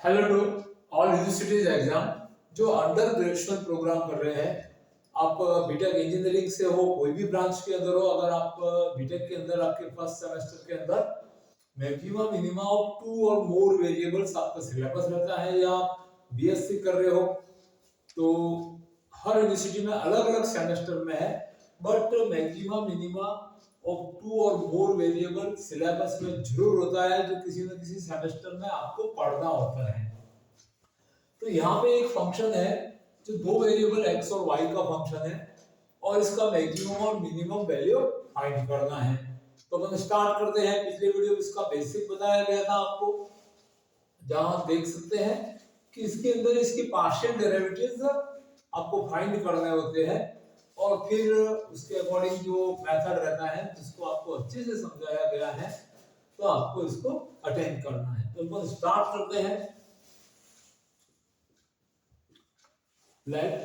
Hello to all universities exam जो under graduation programme कर रहे हैं। आप बीटेक इंजीनियरिंग से हो, कोई भी ब्रांच के अंदर हो, अगर आप बीटेक के अंदर आपके फर्स्ट सेमेस्टर के अंदर मैक्सिमम मिनिमम ऑफ 2 और मोर वेरिएबल्स आपका सिलेबस रहता है, या बीएससी कर रहे हो तो हर यूनिवर्सिटी में अलग अलग सेमेस्टर में है, बट मैक्सिमम मिनिमम ऑफ 2 और मोर वेरिएबल सिलेबस में जरूर होता है, जो किसी न किसी सेमेस्टर में आपको पढ़ना होता है। तो यहाँ पे एक फंक्शन है जो 2 वेरिएबल x और y का फंक्शन है, और इसका मैक्सिमम और मिनिमम वैल्यू फाइंड करना है। तो अपन स्टार्ट करते हैं। पिछले वीडियो में इसका बेसिक बताया गया था आपको, जहां देख सकते हैं कि इसके अंदर इसके पार्शियल डेरिवेटिव्स आपको फाइंड करने होते हैं, और फिर उसके अकॉर्डिंग जो मेथड रहता है जिसको आपको अच्छे से समझाया गया है, तो आपको इसको अटेंड करना है। तो अपन स्टार्ट करते हैं। Let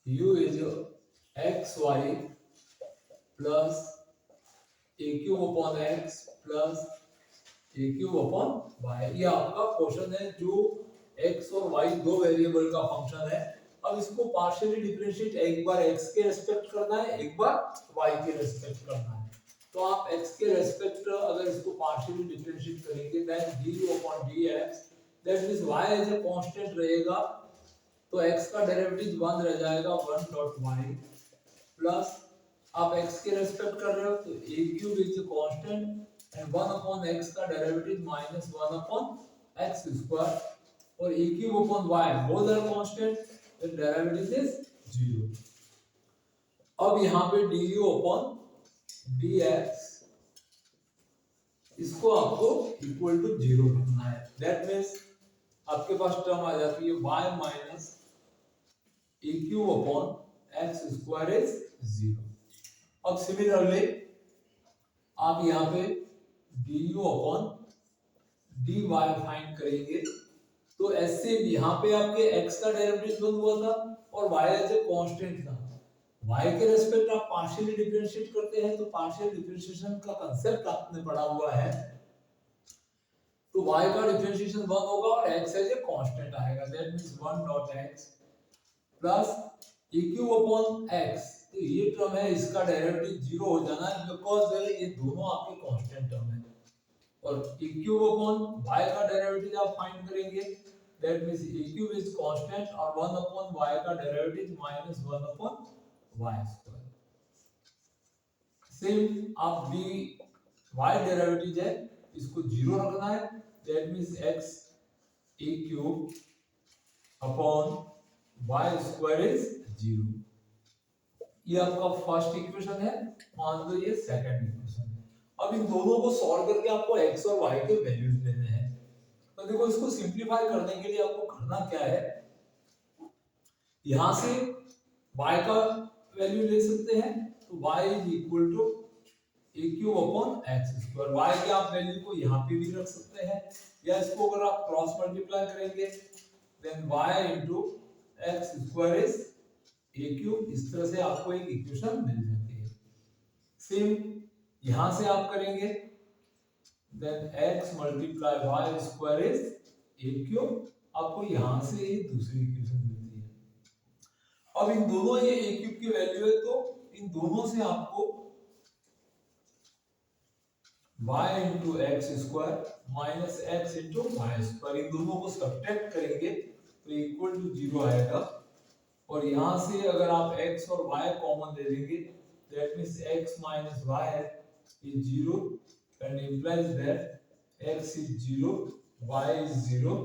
u is xy plus a cube upon x plus a cube upon y। ये आपका क्वेश्चन है जो x और y दो वेरिएबल का फंक्शन है। अब इसको पार्शियली डिफरेंशिएट एक बार x के रेस्पेक्ट करना है, एक बार y के रेस्पेक्ट करना है। तो आप x के रेस्पेक्ट अगर इसको पार्शियली डिफरेंशिएट करेंगे then du upon dx, that means y as a constant रहेगा, तो x का डेरिवेटिव 1 रह जाएगा 1 डॉट y प्लस आप x के रेस्पेक्ट कर रहे हो तो a cube is constant and 1 upon x का derivative minus 1 upon x square, और a cube upon y both are constant, the derivative is 0। अब यहाँ पे du अपॉन dx इसको आपको इक्वल टू 0 रखना है। दैट मींस आपके पास टर्म आ जाती है y minus a cube upon x square is 0। अब सिमिलरली आप यहाँ पे du अपॉन dy फाइंड करेंगे, तो ऐसे यहाँ पे आपके x का डेरिवेटिव बन हुआ था और y एज ए कांस्टेंट था। y के रेस्पेक्ट आप पार्शियली डिफरेंशिएट करते हैं, तो पार्शियल डिफरेंशिएशन का कांसेप्ट आपने पढ़ा हुआ है, तो y का डिफरेंशिएशन 1 होगा और x एज ए कांस्टेंट आएगा। That means 1 dot x plus a cube upon x, तो ये टर्म है इसका डेरिवेटिव 0 हो जाना है, बिकॉज़ ये दोनों आपके कांस्टेंट टर्म है। और a क्यूब अपॉन y का डेरिवेटिव आप फाइंड करेंगे, that means a cube is constant और 1 अपॉन y का derivative minus 1 upon y square. Same आप भी y डेरिवेटिव है इसको 0 रखना है, that means x a cube upon y square is 0। ये आपका फर्स्ट इक्वेशन है, मान लो ये सेकंड इक्वेशन है। अब इन दोनों को सॉल्व करके आपको x और y के वैल्यूज लेने हैं। तो देखो इसको सिंपलीफाई करने के लिए आपको करना क्या है, यहां से y का वैल्यू ले सकते हैं, तो y is equal to a cube upon x square. y के आप वैल्यू को यहां पे भी रख सकते हैं, या इसको अगर आप क्रॉस मल्टीप्लाई करेंगे then y into x square is a cube. इस तरह से आपको एक इक्वेशन मिल जाती है। सेम यहां से आप करेंगे then x multiply y square is a cube, आपको यहां से ही दूसरी इक्वेशन मिलती है। अब इन दोनों ये a क्यूब की वैल्यू है, तो इन दोनों से आपको y into x square minus x into y square, इन दोनों को सब्ट्रैक्ट करेंगे तो इक्वल टू 0 आएगा। और यहां से अगर आप x और y कॉमन ले लेंगे, that means x minus y is 0 and implies that x is 0, y is 0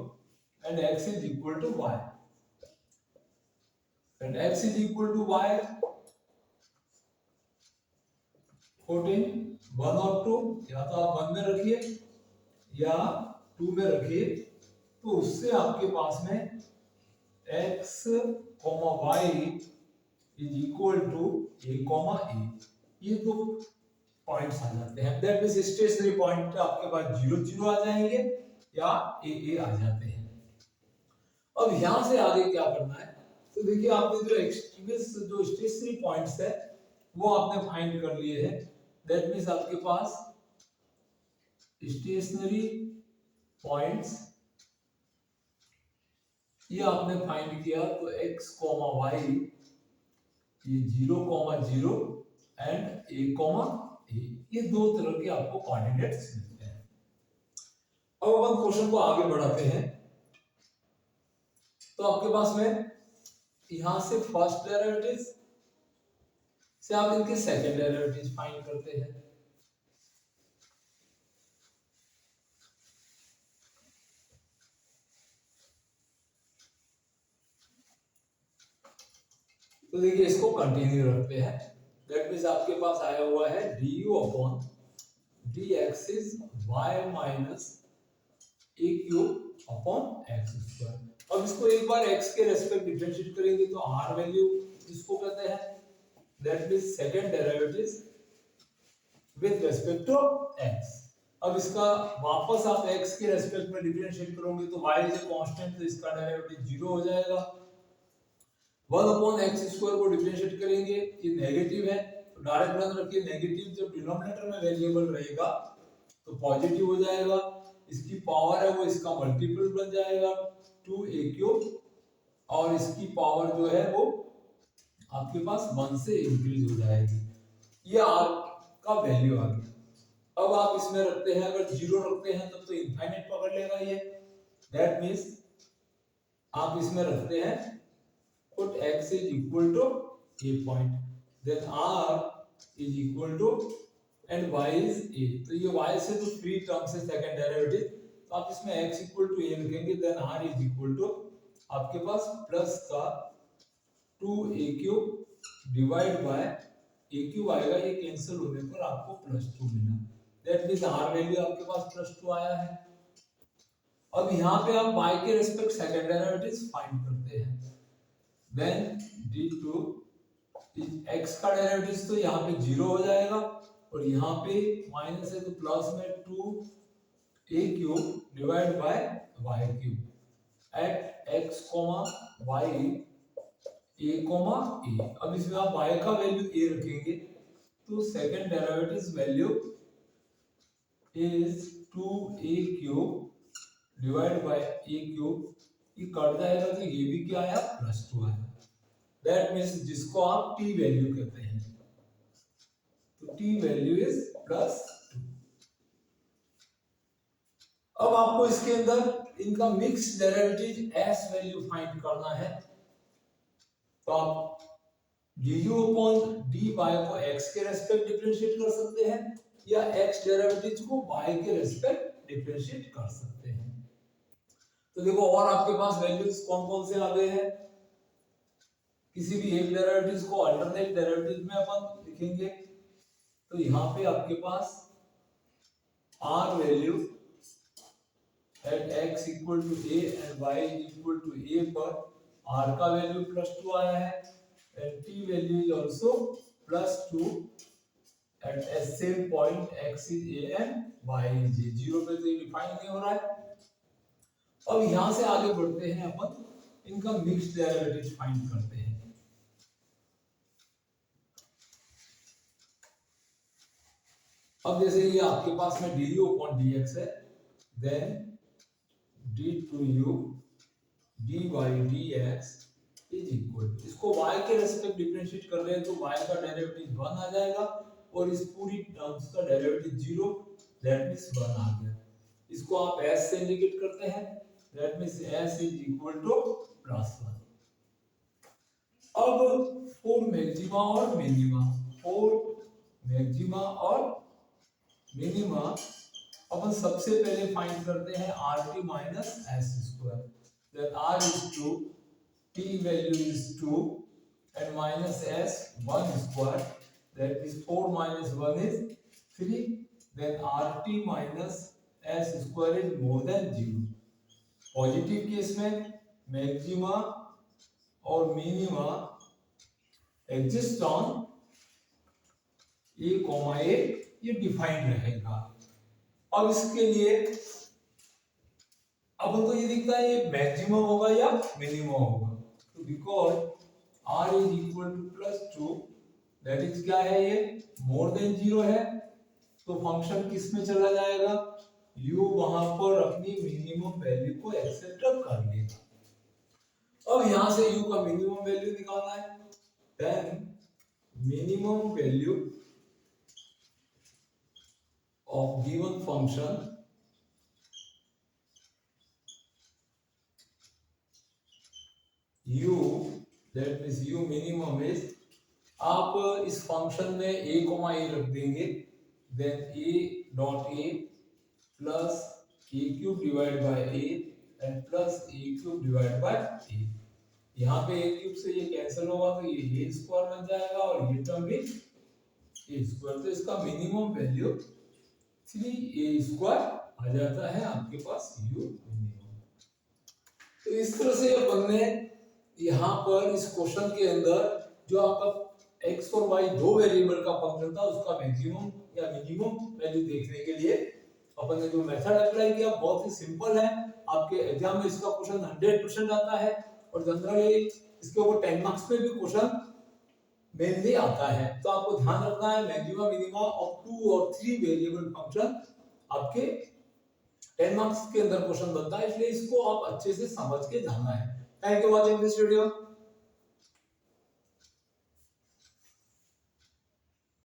and x is equal to y। And x is equal to y 14 1 और 2, या तो आप 1 में रखिए या 2 में रखिए, तो उससे आपके पास में x, y is equal to a, a, ये दो पॉइंट्स आ जाते हैं। दैट मींस स्टेशनरी पॉइंट आपके पास 0 0 आ जाएंगे या a आ जाते हैं। अब यहां से आगे क्या करना है, तो देखिए आपने जो एक्सट्रीमिस जो स्टेशनरी पॉइंट्स है वो आपने फाइंड कर लिए हैं। दैट मींस आपके पास स्टेशनरी पॉइंट्स ये आपने फाइंड किया तो x कॉमा वाई ये 0,0 एंड a, ये दो तरह के आपको कोऑर्डिनेट्स मिलते हैं। अब अपन क्वेश्चन को आगे बढ़ाते हैं। तो आपके पास में यहां से फर्स्ट डेरिवेटिव से आप इनके सेकंड डेरिवेटिव फाइंड करते हैं। तो देखिए इसको कंटिन्यू रखते हैं। दैट मींस आपके पास आया हुआ है du upon dx is y minus a cube upon x square. अब इसको एक बार x के रेस्पेक्ट डिफरेंशिएट करेंगे तो r वैल्यू इसको कहते हैं। That means second derivative with respect to x। अब इसका वापस आप x के रेस्पेक्ट में डिफरेंशिएट करोगे तो y इज अ कांस्टेंट, तो इसका डेरिवेटिव 0 हो जाएगा। 1 अपॉन एक्स स्क्वायर को डिफरेंशिएट करेंगे, ये नेगेटिव है तो डायरेक्ट ध्यान रखिए नेगेटिव जब डिनोमिनेटर में वेरिएबल रहेगा तो पॉजिटिव हो जाएगा। इसकी पावर है वो इसका मल्टीपल बन जाएगा 2a क्यूब, और इसकी पावर जो है वो आपके पास 1 से इंक्रीज हो जाएगी। ये r का वैल्यू आ गया। अब आप इसमें रखते हैं, अगर 0 रखते हैं तब तो इनफाइनाइट पकड़ लेगा ये। दैट मींस आप इसमें रखते हैं put x is equal to a point, then r is equal to and y is a। तो ये y से तो फ्री टर्म से सेकंड डेरिवेटिव, तो आप इसमें x इक्वल टू a लिखेंगे, then r is equal to आपके पास प्लस का 2a cube divide by a cube आएगा, ये कैंसिल होने पर आपको +2 मिला। दैट मींस r वैल्यू आपके पास +2 आया है। अब यहाँ पे आप y के रिस्पेक्ट सेकंड डेरिवेटिव फाइंड करते हैं। Then d2 x का डेरिवेटिव तो यहाँ पे 0 हो जाएगा, और यहाँ पे माइनस है तो प्लस में 2a cube divide by y cube at x y a a। अब इसमें आप y का वैल्यू a रखेंगे तो second derivative value is 2a cube divide by a cube, ये कट जाएगा तो ये भी क्या आया +2 आया। दैट मींस जिसको आप t वैल्यू कहते हैं, तो t वैल्यू इज +2। अब आपको इसके अंदर इनका mix derivative s value find करना है। तो आप du अपॉन dy को x के रेस्पेक्ट डिफरेंशिएट कर सकते हैं, या x डेरिवेटिव को y के रेस्पेक्ट डिफरेंशिएट कर सकते हैं। तो देखो और आपके पास वैल्यूज कौन कौन से आ गए हैं। किसी भी एक डेरिवेटिव को अल्टरनेट डेरिवेटिव में अपन लिखेंगे, तो यहाँ पे आपके पास r value at x equal to a and y equal to a पर r का वैल्यू +2 आया है, and t value is also +2 at a same point x is a and y is a। 0 पे तो ये डिफाइन नहीं हो रहा है। अब यहां से आगे बढ़ते हैं, अपन इनका मिक्स्ड डेरिवेटिव फाइंड करते हैं। अब जैसे ये आपके पास में du upon dx है, then d2u dy dx is equal, इसको y के रेस्पेक्ट डिफरेंशिएट कर रहे हैं तो y का डेरिवेटिव 1 आ जाएगा, और इस पूरी टर्म्स का डेरिवेटिव 0, दैट मींस 1 आ गया। इसको आप s से इंडिकेट करते हैं, that means s is equal to +1। अब फॉर मैक्सिमा और मिनिमा, अपन सबसे पहले फाइंड करते हैं rt minus s square, then r is 2, t value is 2 and minus s 1 square, that is 4 minus 1 is 3, then rt minus s square is more than 0। Positive case में maxima और minima exist on a, ये defined रहेगा। अब इसके लिए अब तो ये दिखता है ये मैक्सिमम होगा या मिनिमम होगा, तो because r is equal to +2, that is क्या है, ये मोर देन 0 है, तो फंक्शन किस में चला जाएगा, u वहां पर अपनी मिनिमम वैल्यू को एक्सेप्ट कर लेगा। अब यहां से u का मिनिमम वैल्यू निकालना है, then minimum value of given function u, that means u minimum is, आप इस फंक्शन में a, a रख देंगे, then a dot a plus a cube divide by a and plus a cube divide by a। यहाँ पे a cube से ये cancel होगा तो ये a स्क्वायर बन जाएगा और ये टर्म भी a स्क्वायर, तो इसका मिनिमम वैल्यू 3a स्क्वायर आ जाता है आपके पास u मिनिमम। तो इस तरह से अपन ने यहाँ पर इस क्वेश्चन के अंदर जो आपका x और y दो वेरिएबल का फंक्शन था उसका मैक्सिमम या मिनिमम वैल्यू देखने के लिए अपन ने जो मेथड अप्लाई किया बहुत ही सिंपल है। आपके एग्जाम में इसका क्वेश्चन 100% आता है और जनरली इसके ऊपर 10 मार्क्स पे भी क्वेश्चन मेनली आता है। तो आपको ध्यान रखना है मैक्सिमम मिनिमम ऑफ 2 और 3 वेरिएबल फंक्शन आपके 10 मार्क्स के अंदर क्वेश्चन बनता है, इसलिए इसको आप अच्छे से समझ के जाना है। Thank you for watching this video.